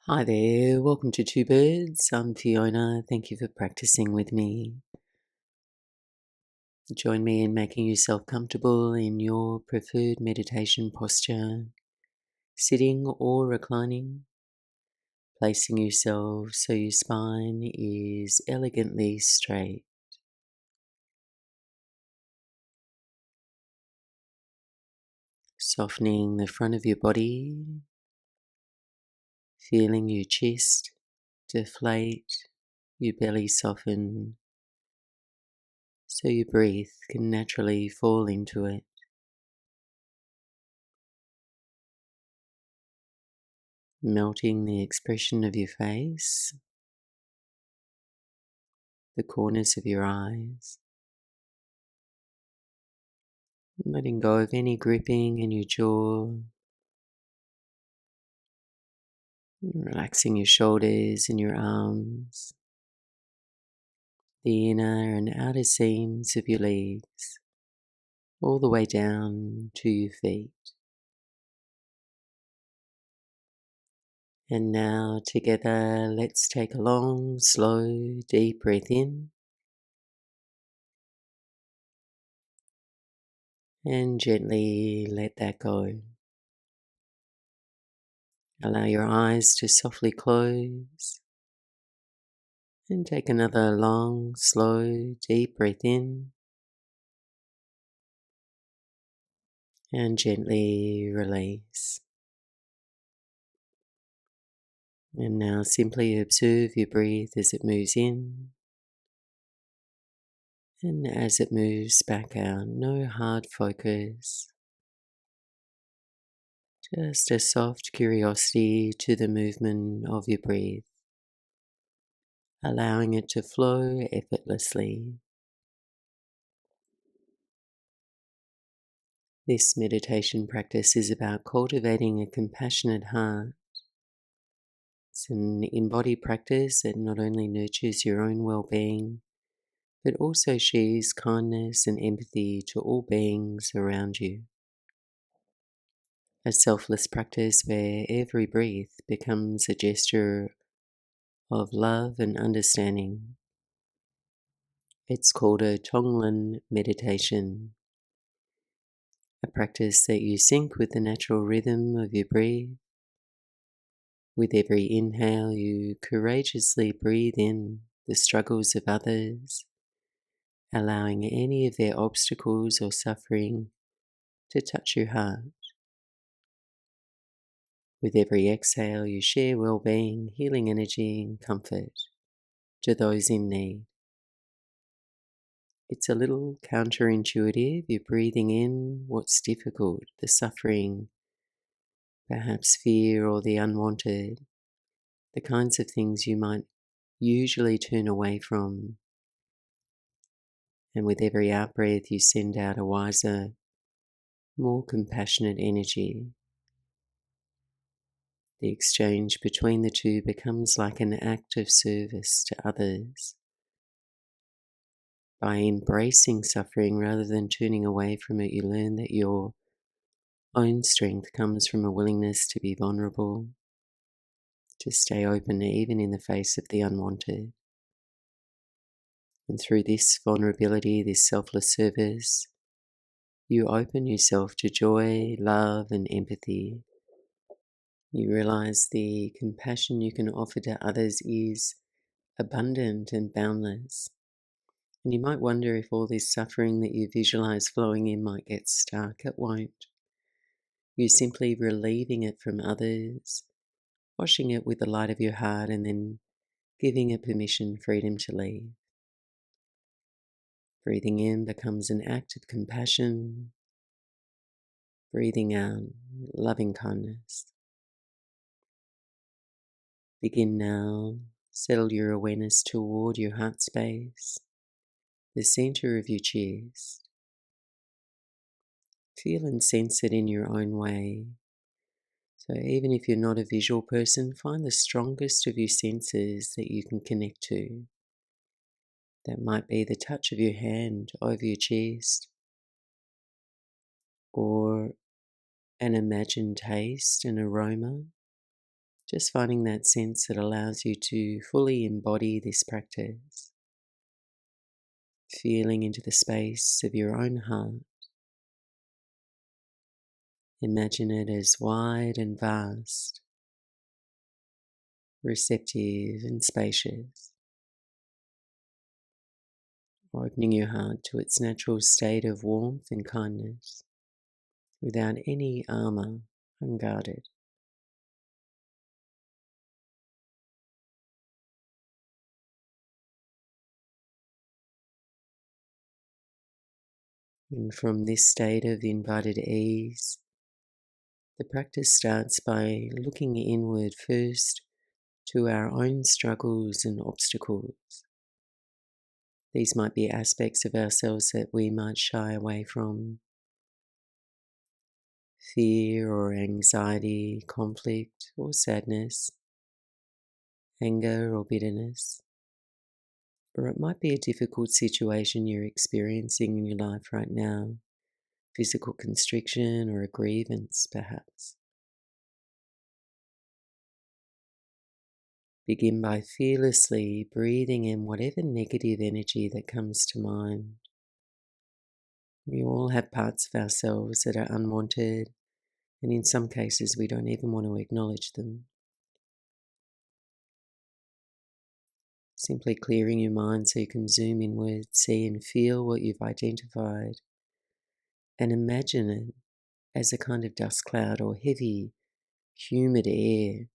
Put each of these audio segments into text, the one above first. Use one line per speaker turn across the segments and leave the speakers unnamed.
Hi there, welcome to Two Birds. I'm Fiona. Thank you for practicing with me. Join me in making yourself comfortable in your preferred meditation posture, sitting or reclining, placing yourself so your spine is elegantly straight, softening the front of your body, feeling your chest deflate, your belly soften, so your breath can naturally fall into it. Melting the expression of your face, the corners of your eyes, letting go of any gripping in your jaw, relaxing your shoulders and your arms, the inner and outer seams of your legs, all the way down to your feet. And now together, let's take a long, slow, deep breath in and gently let that go. Allow your eyes to softly close and take another long, slow, deep breath in and gently release. And now simply observe your breath as it moves in and as it moves back out. No hard focus, just a soft curiosity to the movement of your breath, allowing it to flow effortlessly. This meditation practice is about cultivating a compassionate heart. It's an embodied practice that not only nurtures your own well-being, but also shares kindness and empathy to all beings around you. A selfless practice where every breath becomes a gesture of love and understanding. It's called a Tonglen meditation, a practice that you sync with the natural rhythm of your breath. With every inhale, you courageously breathe in the struggles of others, allowing any of their obstacles or suffering to touch your heart. With every exhale, you share well-being, healing energy, and comfort to those in need. It's a little counterintuitive. You're breathing in what's difficult, the suffering, perhaps fear or the unwanted, the kinds of things you might usually turn away from. And with every out-breath, you send out a wiser, more compassionate energy. The exchange between the two becomes like an act of service to others. By embracing suffering rather than turning away from it, you learn that your own strength comes from a willingness to be vulnerable, to stay open even in the face of the unwanted. And through this vulnerability, this selfless service, you open yourself to joy, love, and empathy. You realize the compassion you can offer to others is abundant and boundless. And you might wonder if all this suffering that you visualize flowing in might get stuck. It won't. You're simply relieving it from others, washing it with the light of your heart, and then giving it permission, freedom to leave. Breathing in becomes an act of compassion. Breathing out, loving kindness. Begin now. Settle your awareness toward your heart space, the center of your chest. Feel and sense it in your own way. So even if you're not a visual person, find the strongest of your senses that you can connect to. That might be the touch of your hand over your chest, or an imagined taste and aroma. Just finding that sense that allows you to fully embody this practice, feeling into the space of your own heart. Imagine it as wide and vast, receptive and spacious, opening your heart to its natural state of warmth and kindness, without any armor, unguarded. And from this state of invited ease, the practice starts by looking inward first to our own struggles and obstacles. These might be aspects of ourselves that we might shy away from: fear or anxiety, conflict or sadness, anger or bitterness. Or it might be a difficult situation you're experiencing in your life right now, physical constriction or a grievance perhaps. Begin by fearlessly breathing in whatever negative energy that comes to mind. We all have parts of ourselves that are unwanted, and in some cases we don't even want to acknowledge them. Simply clearing your mind so you can zoom inward, see and feel what you've identified, and imagine it as a kind of dust cloud or heavy, humid air.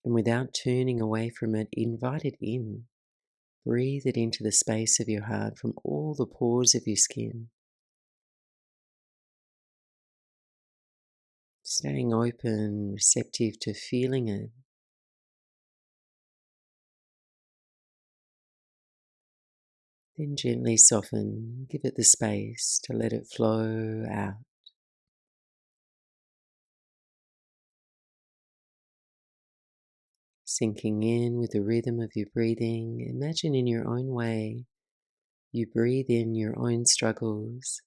And without turning away from it, invite it in. Breathe it into the space of your heart from all the pores of your skin. Staying open, receptive to feeling it. Then gently soften, give it the space to let it flow out. Sinking in with the rhythm of your breathing, imagine in your own way you breathe in your own struggles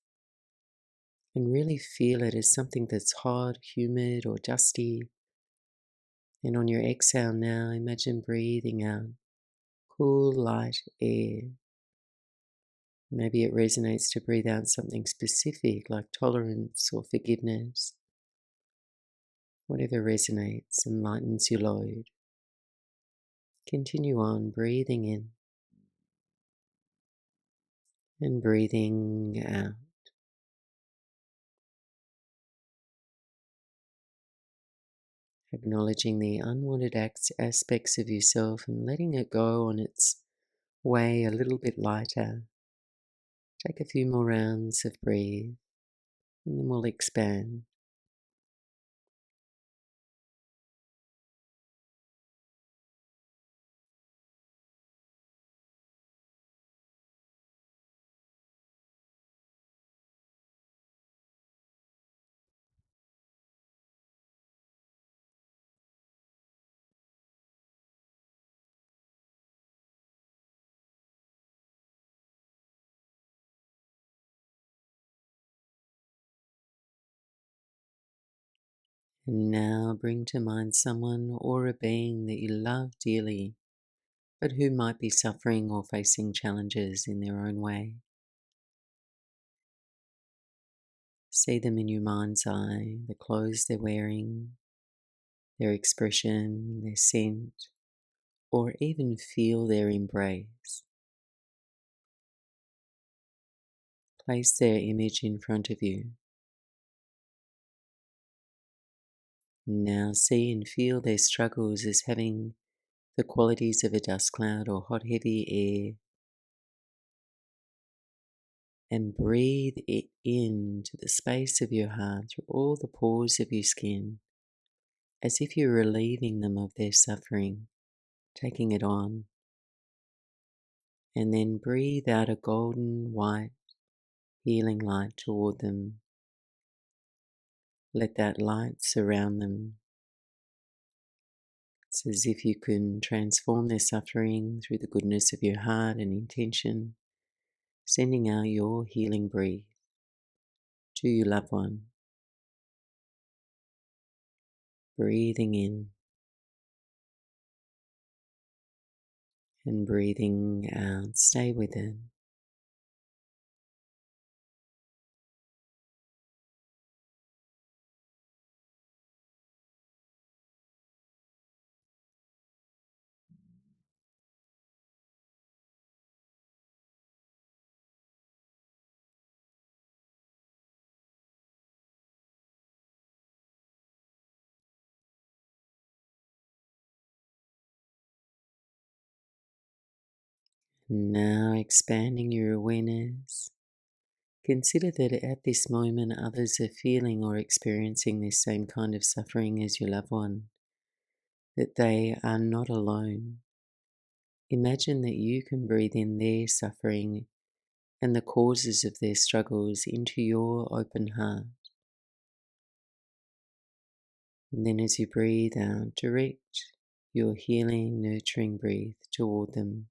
and really feel it as something that's hot, humid or dusty. And on your exhale now, imagine breathing out cool, light air. Maybe it resonates to breathe out something specific like tolerance or forgiveness. Whatever resonates and lightens your load. Continue on breathing in and breathing out. Acknowledging the unwanted aspects of yourself and letting it go on its way a little bit lighter. Take a few more rounds of breathe and then we'll expand. And now bring to mind someone or a being that you love dearly, but who might be suffering or facing challenges in their own way. See them in your mind's eye, the clothes they're wearing, their expression, their scent, or even feel their embrace. Place their image in front of you. Now see and feel their struggles as having the qualities of a dust cloud or hot, heavy air. And breathe it into the space of your heart through all the pores of your skin, as if you're relieving them of their suffering, taking it on. And then breathe out a golden white healing light toward them. Let that light surround them. It's as if you can transform their suffering through the goodness of your heart and intention, sending out your healing breath to your loved one. Breathing in And breathing out, stay with it. Now expanding your awareness, consider that at this moment others are feeling or experiencing this same kind of suffering as your loved one, that they are not alone. Imagine that you can breathe in their suffering and the causes of their struggles into your open heart. And then as you breathe out, direct your healing, nurturing breath toward them,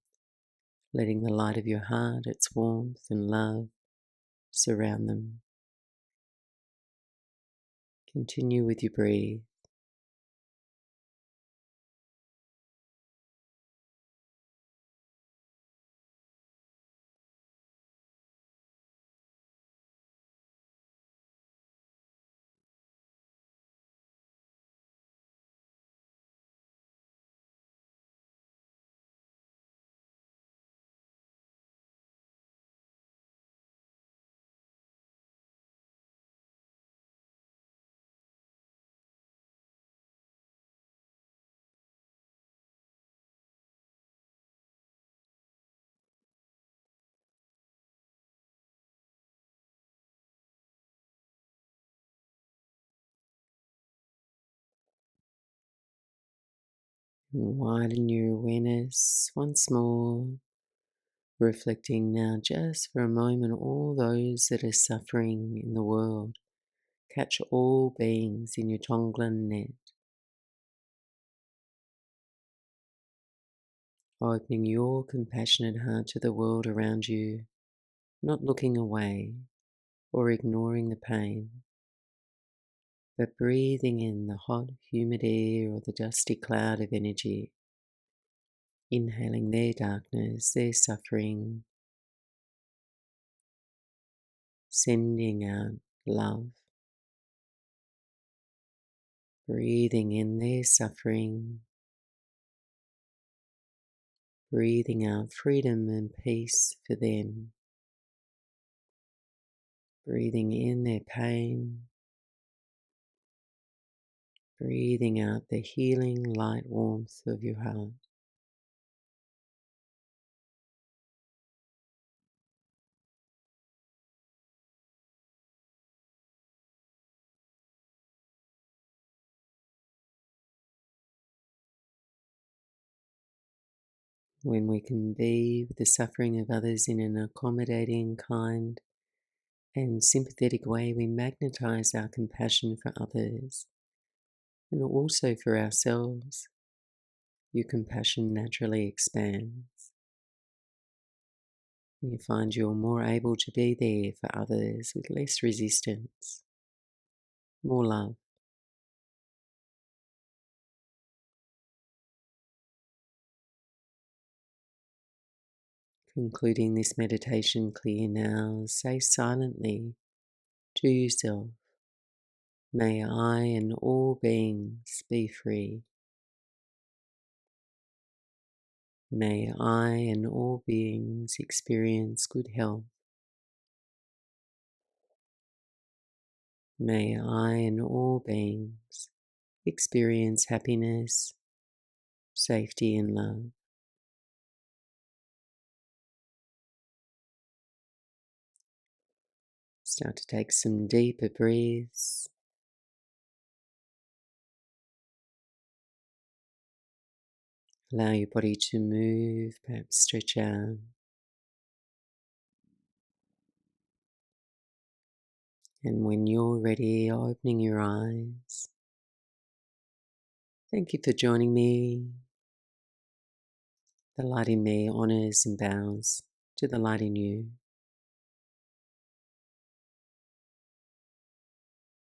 letting the light of your heart, its warmth and love, surround them. Continue with your breath. And widen your awareness once more, reflecting now just for a moment all those that are suffering in the world. Catch all beings in your Tonglen net, opening your compassionate heart to the world around you, not looking away or ignoring the pain, but breathing in the hot, humid air or the dusty cloud of energy, inhaling their darkness, their suffering, sending out love, breathing in their suffering, breathing out freedom and peace for them, breathing in their pain, breathing out the healing light warmth of your heart. When we can be with the suffering of others in an accommodating, kind, and sympathetic way, we magnetize our compassion for others and also for ourselves. Your compassion naturally expands. And you find you're more able to be there for others with less resistance, more love. Concluding this meditation clear now, say silently to yourself, may I and all beings be free. May I and all beings experience good health. May I and all beings experience happiness, safety and love. Start to take some deeper breaths. Allow your body to move, perhaps stretch out. And when you're ready, opening your eyes. Thank you for joining me. The light in me honors and bows to the light in you.